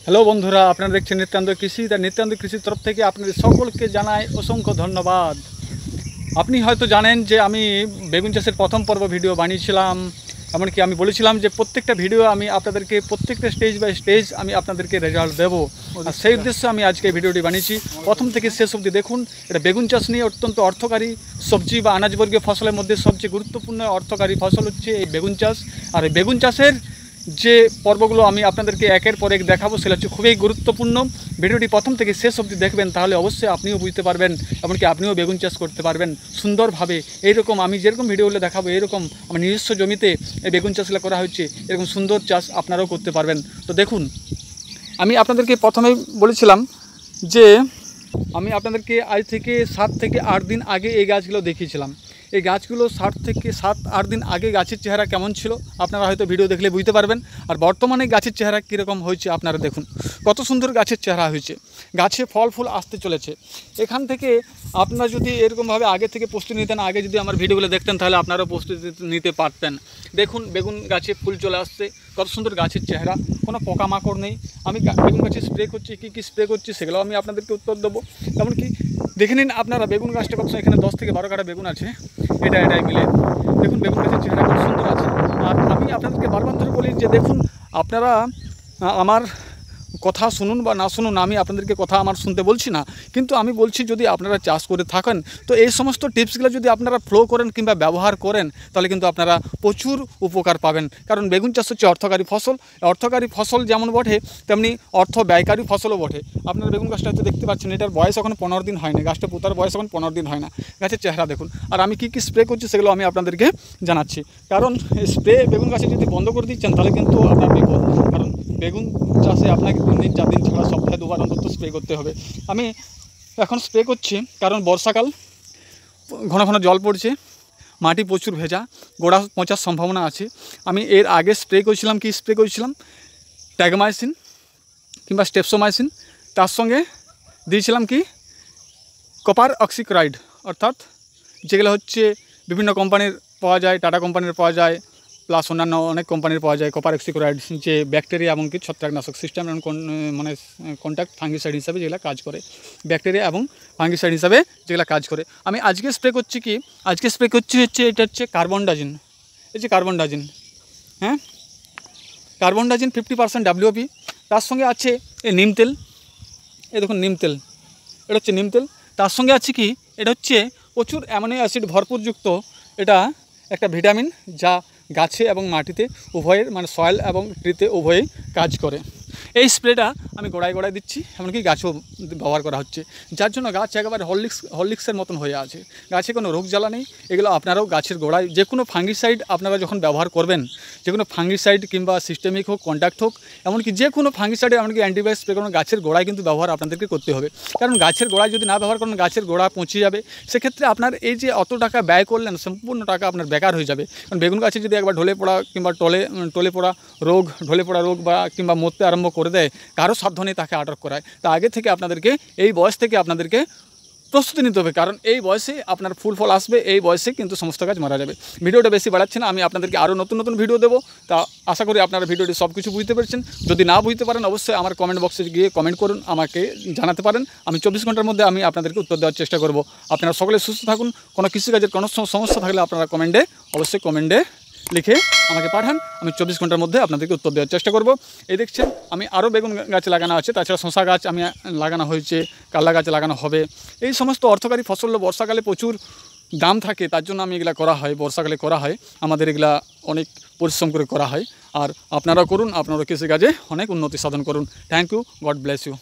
Hello বন্ধুরা, আপনারা দেখছেন নিত্যান্ত কৃষি। তার নিত্যান্ত কৃষির তরফ থেকে আপনাদের সকলকে জানাই অসংখ্য ধন্যবাদ। আপনি হয়তো জানেন যে আমি বেগুন চাষের প্রথম পর্ব ভিডিও বানিয়েছিলাম। এমনকি আমি বলেছিলাম যে প্রত্যেকটা ভিডিও আমি আপনাদেরকে প্রত্যেকটা স্টেজ বাই স্টেজ আমি আপনাদেরকে রেজাল্ট দেবো। আর সেই উদ্দেশ্যে আমি আজকে ভিডিওটি বানিয়েছি। প্রথম থেকে শেষ অবধি দেখুন। এটা বেগুন চাষ নিয়ে অত্যন্ত অর্থকারী সবজি বা আনাজবর্গীয় ফসলের মধ্যে সবচেয়ে গুরুত্বপূর্ণ অর্থকারী ফসল হচ্ছে এই বেগুন চাষ। আর এই বেগুন চাষের যে পর্বগুলো আমি আপনাদেরকে একের পর এক দেখাবো সেটা হচ্ছে খুবই গুরুত্বপূর্ণ। ভিডিওটি প্রথম থেকে শেষ অবধি দেখবেন, তাহলে অবশ্যই আপনিও বুঝতে পারবেন, এমনকি আপনিও বেগুন চাষ করতে পারবেন সুন্দরভাবে। এইরকম আমি যেরকম ভিডিওগুলো দেখাবো এরকম আমার নিজস্ব জমিতে এই বেগুন চাষগুলো করা হচ্ছে, এরকম সুন্দর চাষ আপনারাও করতে পারবেন। তো দেখুন, আমি আপনাদেরকে প্রথমেই বলেছিলাম যে আমি আপনাদেরকে আজ থেকে 7 থেকে 8 দিন আগে এই গাছগুলো দেখিয়েছিলাম। এই গাছগুলো 7-8 দিন আগে গাছের চেহারা কেমন ছিল আপনারা হয়তো ভিডিও দেখলে বুঝতে পারবেন। আর বর্তমানে গাছের চেহারা কীরকম হয়েছে আপনারা দেখুন, কত সুন্দর গাছের চেহারা হয়েছে। গাছে ফল ফুল আসতে চলেছে। এখান থেকে আপনারা যদি এরকমভাবে আগে থেকে প্রস্তুতি নিতেন, আগে যদি আমার ভিডিওগুলো দেখতেন, তাহলে আপনারাও প্রস্তুতি নিতে পারতেন। দেখুন বেগুন গাছে ফুল চলে আসছে, কত সুন্দর গাছের চেহারা, কোনো পোকামাকড় নেই। আমি বেগুন গাছে স্প্রে করছি, কী স্প্রে করছি সেগুলো আমি আপনাদেরকে উত্তর দেবো। এমনকি দেখে নিন আপনারা বেগুন গাছটা কত, এখানে 10 থেকে 12 কাটা বেগুন আছে, এটাই মিলে দেখুন বেগুন গাছের চেহারা খুব সুন্দর আছে। আর আমি আপনাদেরকে বারবার ধরে বলি যে দেখুন, আপনারা আমার কথা শুনুন বা না শুনুন, আমি আপনাদেরকে কথা আমার শুনতে বলছি না, কিন্তু আমি বলছি যদি আপনারা চাষ করে থাকেন তো এই সমস্ত টিপসগুলো যদি আপনারা ফলো করেন কিংবা ব্যবহার করেন, তাহলে কিন্তু আপনারা প্রচুর উপকার পাবেন। কারণ বেগুন চাষ হচ্ছে অর্থকারী ফসল। অর্থকারী ফসল যেমন বটে, তেমনি অর্থ ব্যয়কারী ফসলও বটে। আপনারা বেগুন গাছটা হয়তো দেখতে পাচ্ছেন, এটার বয়স এখন 15 দিন হয় না, গাছটা পোতার বয়স এখন 15 দিন হয় না। গাছের চেহারা দেখুন। আর আমি কী স্প্রে করছি সেগুলো আমি আপনাদেরকে জানাচ্ছি। কারণ স্প্রে বেগুন গাছে যদি বন্ধ করে দিচ্ছেন তাহলে কিন্তু আপনার বিপদ। কারণ বেগুন চাষে আপনাকে 3 দিন 4 দিন ছাড়া সপ্তাহে 2 বার অন্তত স্প্রে করতে হবে। আমি এখন স্প্রে করছি কারণ বর্ষাকাল, ঘন ঘন জল পড়ছে, মাটি প্রচুর ভেজা, গোড়া পচার সম্ভাবনা আছে। আমি এর আগে স্প্রে করেছিলাম ট্যাগমাইসিন কিংবা স্টেপসোমাইসিন, তার সঙ্গে দিয়েছিলাম কপার অক্সিক্লোরাইড, অর্থাৎ যেগুলো হচ্ছে বিভিন্ন কোম্পানির পাওয়া যায়, টাটা কোম্পানির পাওয়া যায়, প্লাস অন্যান্য অনেক কোম্পানির পাওয়া যায়। কপার অক্সিক্লোরাইড যে ব্যাকটেরিয়া এবং ছত্রাকনাশক সিস্টেম এবং মানে কন্ট্যাক্ট ফাঙ্গিসাইড হিসাবে যেগুলো কাজ করে, ব্যাকটেরিয়া এবং ফাঙ্গিসাইড হিসাবে যেগুলো কাজ করে। আমি আজকে স্প্রে করছি হচ্ছে এটা হচ্ছে কার্বনডাজিন। এই যে কার্বনডাজিন, হ্যাঁ কার্বনডাজিন 50% WOP। তার সঙ্গে আছে এই নিম তেল, এই দেখুন নিম তেল, এটা হচ্ছে নিম তেল। তার সঙ্গে আছে এটা হচ্ছে প্রচুর অ্যামিনো অ্যাসিড ভরপুরযুক্ত এটা একটা ভিটামিন, যা গাছে এবং মাটিতে উভয়ের মানে সয়েল এবং ট্রিতে উভয়েই কাজ করে। এই স্প্রেটা আমি গোড়ায় দিচ্ছি, এমনকি গাছেও ব্যবহার করা হচ্ছে, যার জন্য গাছ একেবারে হরলিক্সের মতন হয়ে আছে। গাছে কোনো রোগ জ্বালা নেই। এগুলো আপনারাও গাছের গোড়ায় যে কোনো ফাঙ্গিসাইড আপনারা যখন ব্যবহার করবেন, যে কোনো ফাঙ্গিসাইড কিংবা সিস্টেমিক হোক, কন্ট্যাক্ট হোক, এমনকি যে কোনো ফাঙ্গিসাইড এমনকি অ্যান্টিবায়োটিক স্প্রে করানো গাছের গোড়ায় কিন্তু ব্যবহার আপনাদেরকে করতে হবে। কারণ গাছের গোড়ায় যদি না ব্যবহার করেন, গাছের গোড়া পচে যাবে। সেক্ষেত্রে আপনার এই যে অত টাকা ব্যয় করলেন, সম্পূর্ণ টাকা আপনার বেকার হয়ে যাবে। কারণ বেগুন গাছে যদি একবার ঢলে পড়া কিংবা ঢলে পড়া রোগ বা কিংবা মরতে আরম্ভ করে দেয়, কারো সাধ্য নেই তাকে আটক করায়। তা আগে থেকে আপনাদেরকে এই বয়স থেকে আপনাদেরকে প্রস্তুতি নিতে হবে। কারণ এই বয়সে আপনার ফুল ফল আসবে, এই বয়সে কিন্তু সমস্ত কাজ মারা যাবে। ভিডিওটা বেশি বাড়াচ্ছি না, আমি আপনাদেরকে আরও নতুন ভিডিও দেবো। তা আশা করি আপনারা ভিডিওটি সব কিছু বুঝতে পেরেছেন। যদি না বুঝতে পারেন অবশ্যই আমার কমেন্ট বক্সে গিয়ে কমেন্ট করুন, আমাকে জানাতে পারেন। আমি 24 ঘন্টার মধ্যে আমি আপনাদেরকে উত্তর দেওয়ার চেষ্টা করব। আপনারা সকলে সুস্থ থাকুন। কোনো কৃষিকাজের কোনো সমস্যা থাকলে আপনারা অবশ্যই কমেন্টে লিখে আমাকে পাঠান। আমি 24 ঘন্টার মধ্যে আপনাদেরকে উত্তর দেওয়ার চেষ্টা করব। এই দেখছেন আমি আরও বেগুন গাছ লাগানো আছে, তাছাড়া শশা গাছ আমি লাগানো হয়েছে, কাল্লা গাছ লাগানো হবে। এই সমস্ত অর্থকারী ফসল বর্ষাকালে প্রচুর দাম থাকে, তার জন্য আমি এগুলা করা হয়, বর্ষাকালে করা হয়। আমাদের এগুলা অনেক পরিশ্রম করে করা হয়। আর আপনারাও করুন, আপনারা কৃষিকাজে অনেক উন্নতি সাধন করুন। Thank you, God bless you.